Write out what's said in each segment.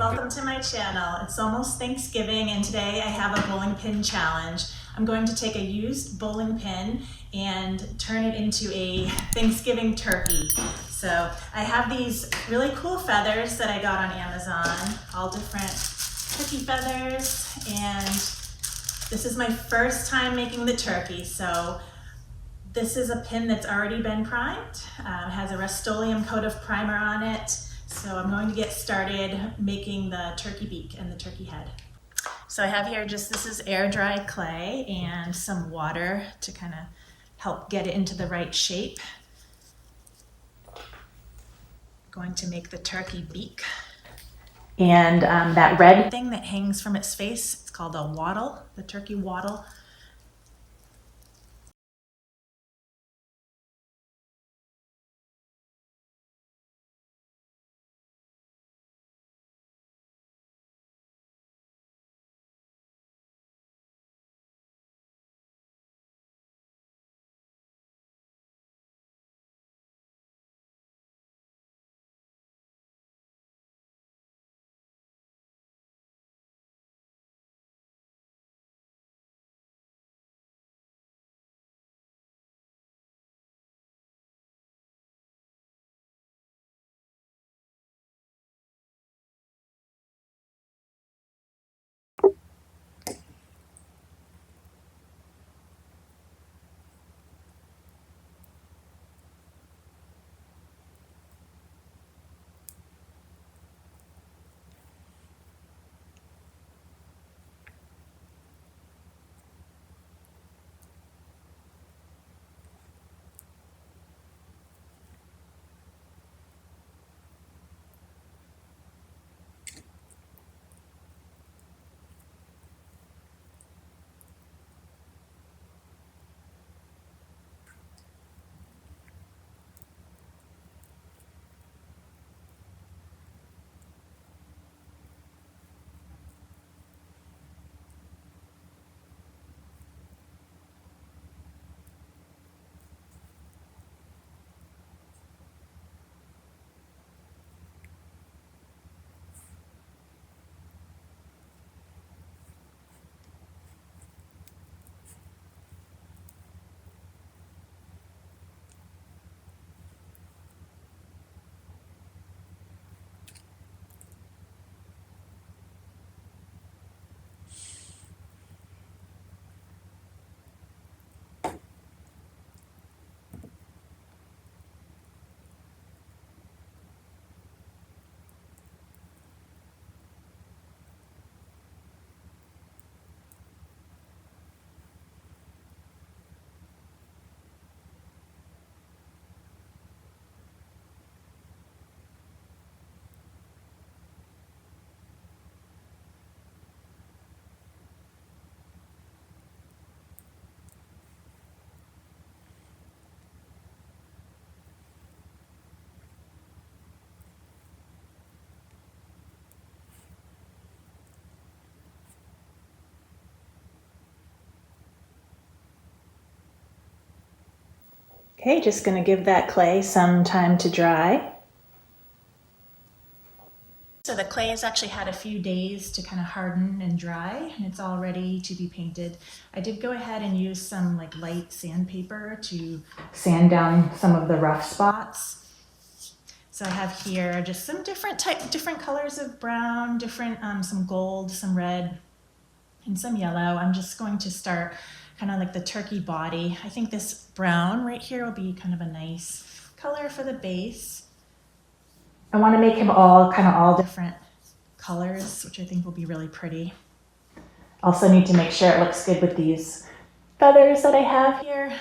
welcome to my channel. It's almost Thanksgiving and today I have a bowling pin challenge. I'm going to take a used bowling pin and turn it into a Thanksgiving turkey. So I have these really cool feathers that I got on Amazon, all different turkey feathers, and this is my first time making the turkey. So this is a pin that's already been primed. It has a Rust-Oleum coat of primer on it. So I'm going to get started making the turkey beak and the turkey head. So I have here this is air dry clay and some water to kind of help get it into the right shape. I'm going to make the turkey beak. And that red thing that hangs from its face, it's called a wattle, the turkey wattle. Okay, just going to give that clay some time to dry. So the clay has actually had a few days to kind of harden and dry, and it's all ready to be painted. I did go ahead and use some light sandpaper to sand down some of the rough spots. So I have here just some different colors of brown, some gold, some red, and some yellow. I'm just going to start kind of like the turkey body. I think this brown right here will be kind of a nice color for the base. I want to make him all different colors, which I think will be really pretty. Also need to make sure it looks good with these feathers that I have here.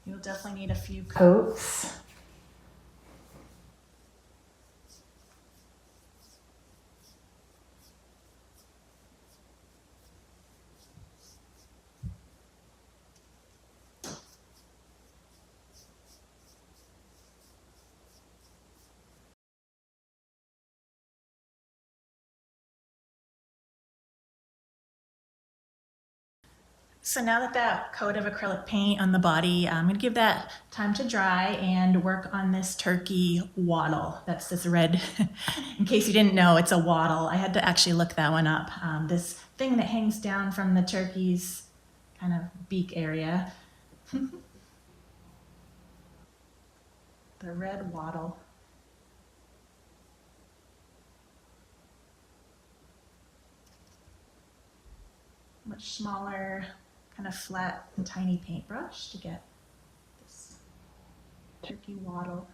You'll definitely need a few coats. So now that that coat of acrylic paint on the body, I'm gonna give that time to dry and work on this turkey wattle. That's this red, in case you didn't know, it's a wattle. I had to actually look that one up. This thing that hangs down from the turkey's kind of beak area. The red wattle. Much smaller, kind of flat and tiny paintbrush to get this turkey wattle.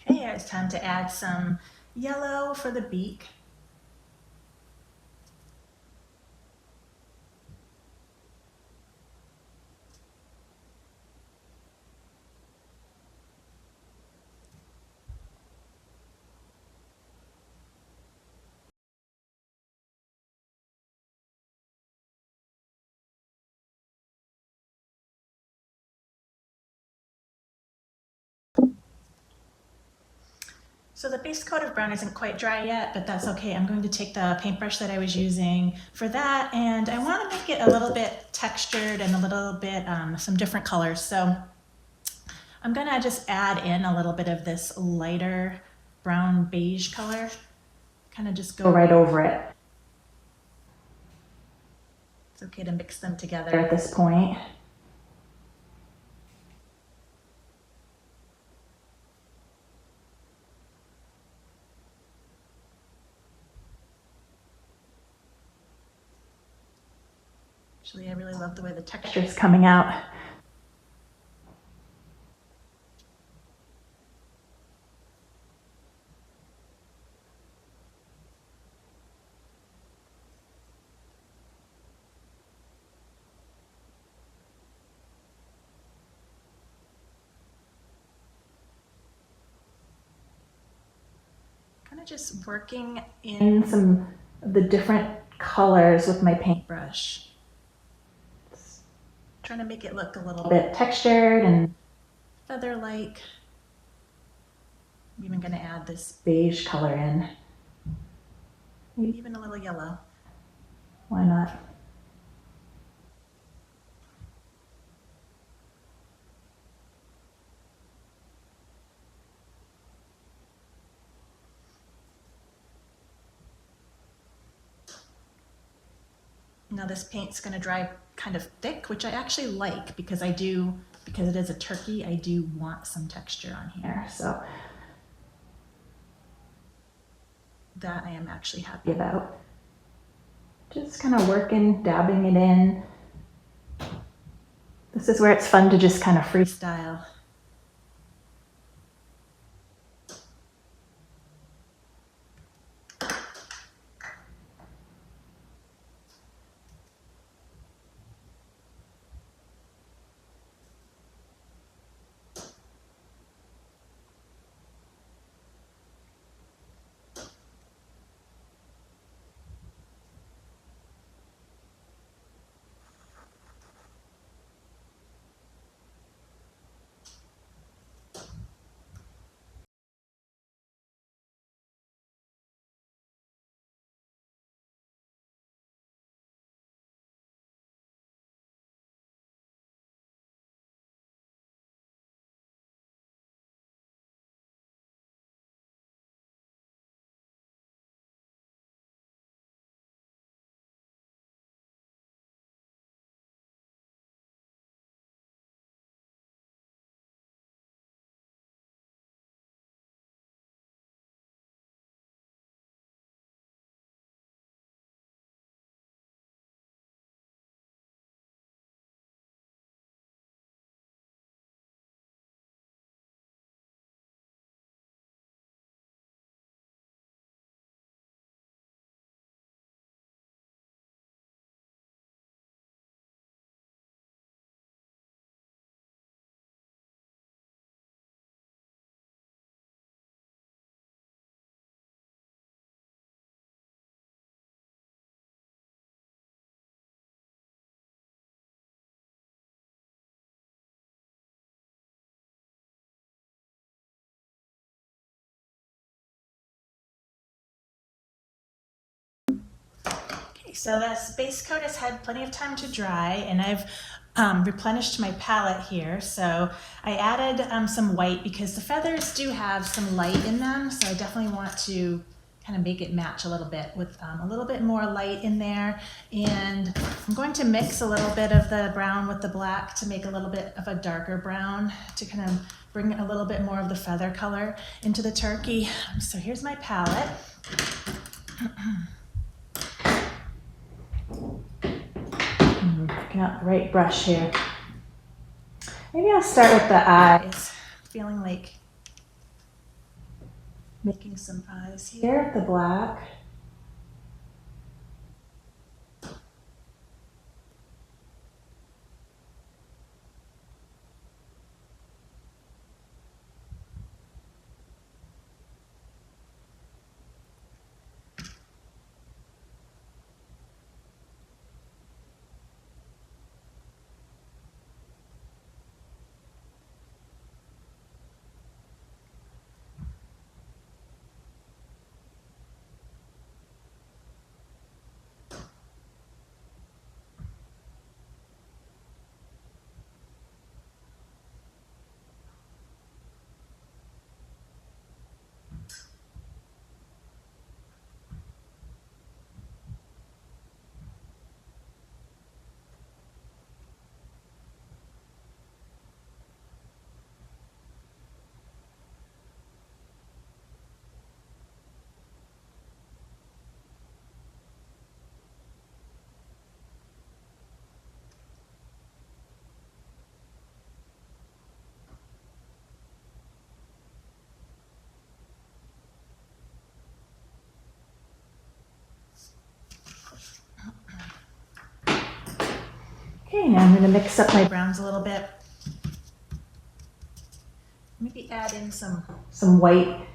Okay, it's time to add some yellow for the beak. So the base coat of brown isn't quite dry yet, but that's okay. I'm going to take the paintbrush that I was using for that, and I want to make it a little bit textured and a little bit some different colors. So I'm gonna just add in a little bit of this lighter brown beige color, kind of just go right over it. It's okay to mix them together at this point. Actually, I really love the way the texture is coming out. Kind of just working in some of the different colors with my paintbrush. Just trying to make it look a little bit textured and feather-like. I'm even going to add this beige color in. Maybe even a little yellow. Why not? Now this paint's going to dry kind of thick, which I actually like because because it is a turkey, I do want some texture on here. So that I am actually happy about. Just kind of working, dabbing it in. This is where it's fun to just kind of freestyle. So this base coat has had plenty of time to dry, and I've replenished my palette here. So I added some white because the feathers do have some light in them, so I definitely want to kind of make it match a little bit with a little bit more light in there. And I'm going to mix a little bit of the brown with the black to make a little bit of a darker brown to kind of bring a little bit more of the feather color into the turkey. So here's my palette. Picking out the right brush here. Maybe I'll start with the eyes. Feeling like making some eyes here, the black. Okay, now I'm going to mix up my browns a little bit. Maybe add in some white.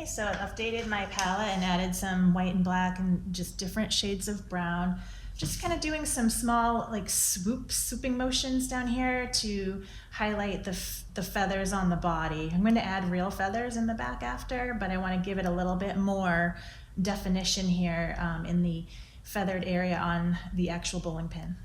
So I've updated my palette and added some white and black and just different shades of brown. Just kind of doing some small like swooping motions down here to highlight the feathers on the body. I'm going to add real feathers in the back after, but I want to give it a little bit more definition here in the feathered area on the actual bowling pin.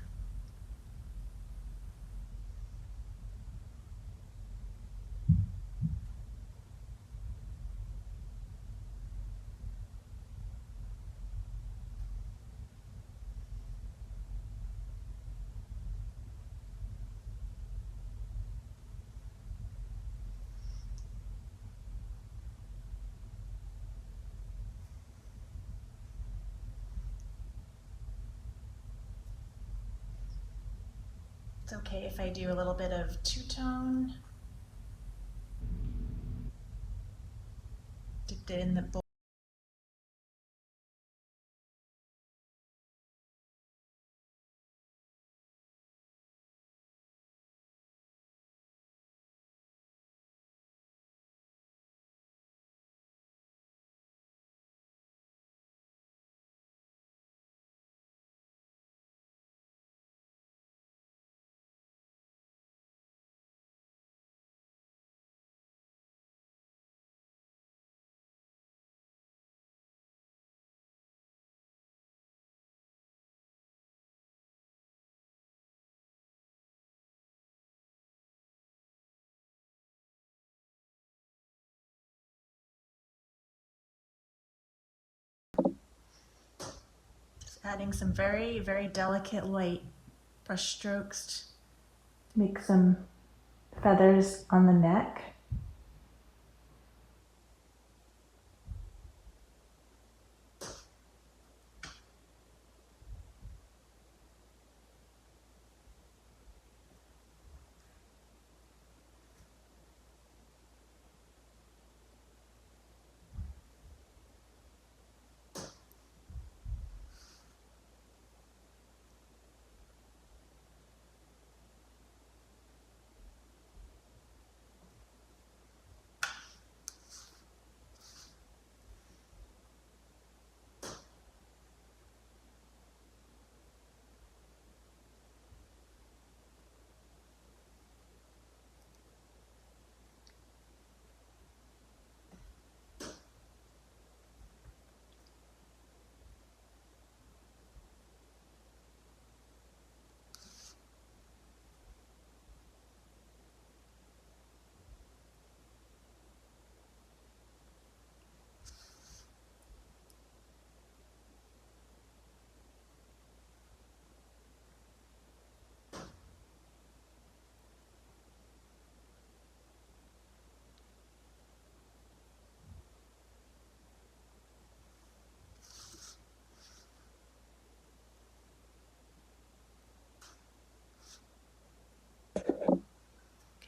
It's okay if I do a little bit of two-tone. Dipped it in the bowl. Adding some very, very delicate light brush strokes to make some feathers on the neck.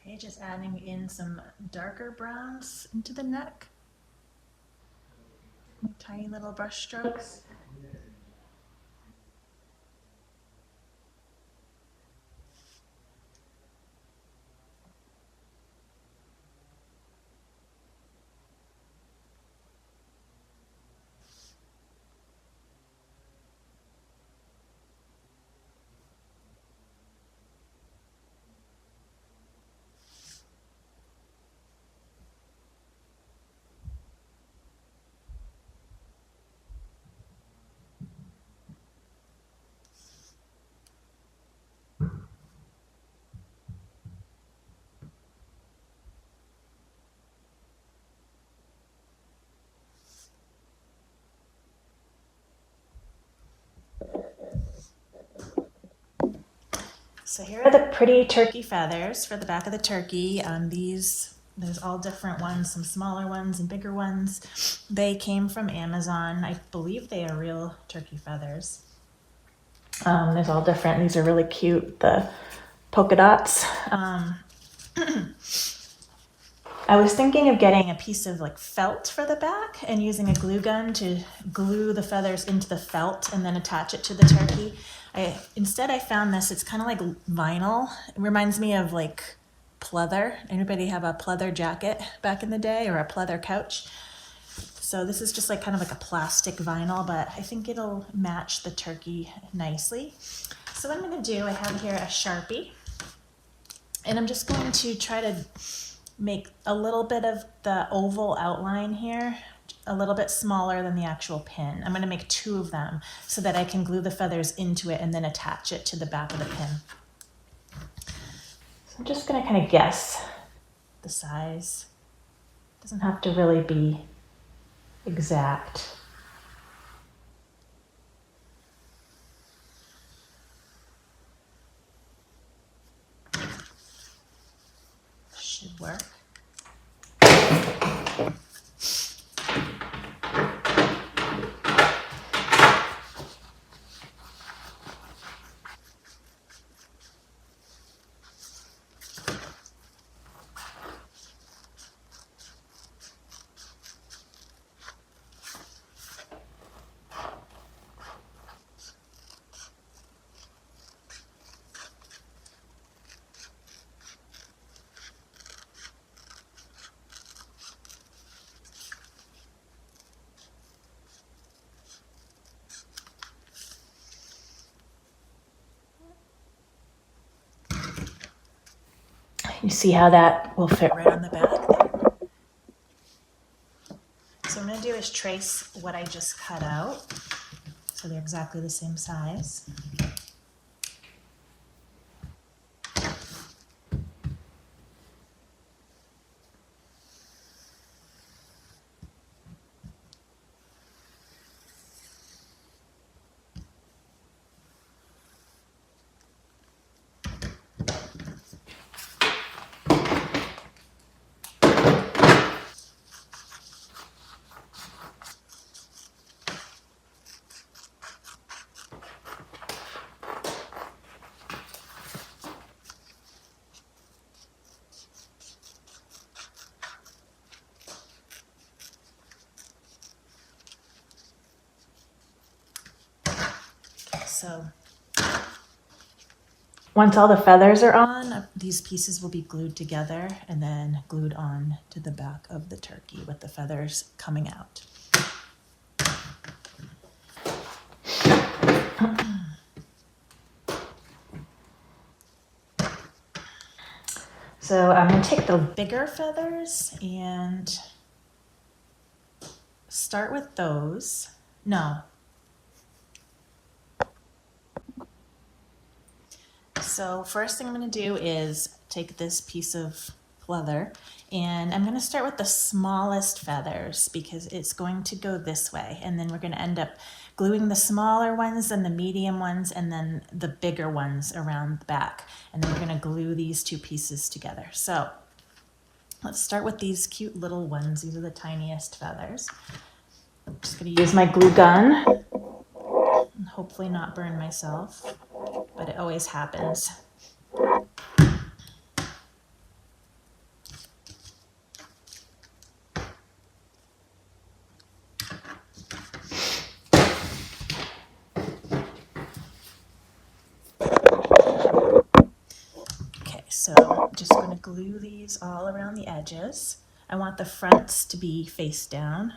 Okay, just adding in some darker browns into the neck. Tiny little brush strokes. So here are the pretty turkey feathers for the back of the turkey. There's all different ones, some smaller ones and bigger ones. They came from Amazon. I believe they are real turkey feathers. There's all different. These are really cute, the polka dots. I was thinking of getting a piece of like felt for the back and using a glue gun to glue the feathers into the felt and then attach it to the turkey. Instead I found this, it's kind of like vinyl. It reminds me of like pleather. Anybody have a pleather jacket back in the day or a pleather couch? So this is just like kind of like a plastic vinyl, but I think it'll match the turkey nicely. So what I'm gonna do, I have here a Sharpie, and I'm just going to try to make a little bit of the oval outline here, a little bit smaller than the actual pin. I'm gonna make 2 of them so that I can glue the feathers into it and then attach it to the back of the pin. So I'm just gonna kind of guess the size. Doesn't have to really be exact. Should work. You see how that will fit right on the back there? So what I'm gonna do is trace what I just cut out, so they're exactly the same size. So once all the feathers are on, these pieces will be glued together and then glued on to the back of the turkey with the feathers coming out. So I'm gonna take the bigger feathers and start with those. No. So first thing I'm gonna do is take this piece of leather and I'm gonna start with the smallest feathers because it's going to go this way, and then we're gonna end up gluing the smaller ones and the medium ones and then the bigger ones around the back. And then we're gonna glue these 2 pieces together. So let's start with these cute little ones. These are the tiniest feathers. I'm just gonna use my glue gun and hopefully not burn myself, but it always happens. Okay, so I'm just going to glue these all around the edges. I want the fronts to be face down.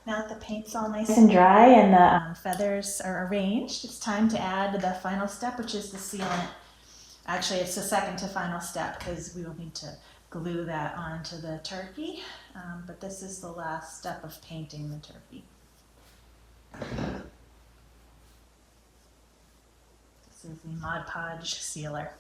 Now that the paint's all nice and dry and the feathers are arranged, it's time to add the final step, which is the sealant. Actually, it's the second to final step because we will need to glue that onto the turkey, but this is the last step of painting the turkey. This is the Mod Podge sealer.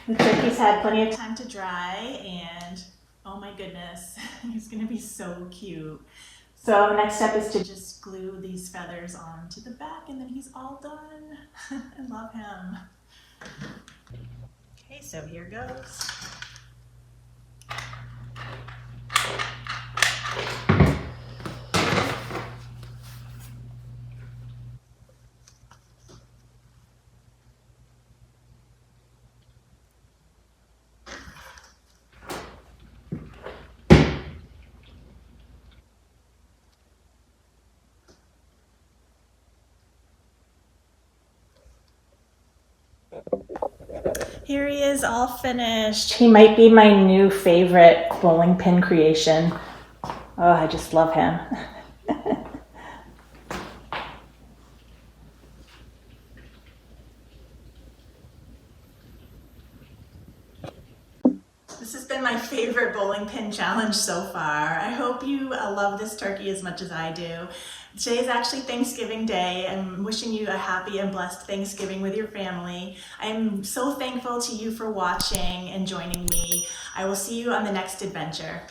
The turkey's had plenty of time to dry, and oh my goodness, he's gonna be so cute. So the next step is to just glue these feathers onto the back, and then he's all done. I love him. Okay, so here goes. Here he is, all finished. He might be my new favorite bowling pin creation. Oh, I just love him. This has been my favorite bowling pin challenge so far. I hope you love this turkey as much as I do. Today is actually Thanksgiving Day. I'm wishing you a happy and blessed Thanksgiving with your family. I'm so thankful to you for watching and joining me. I will see you on the next adventure.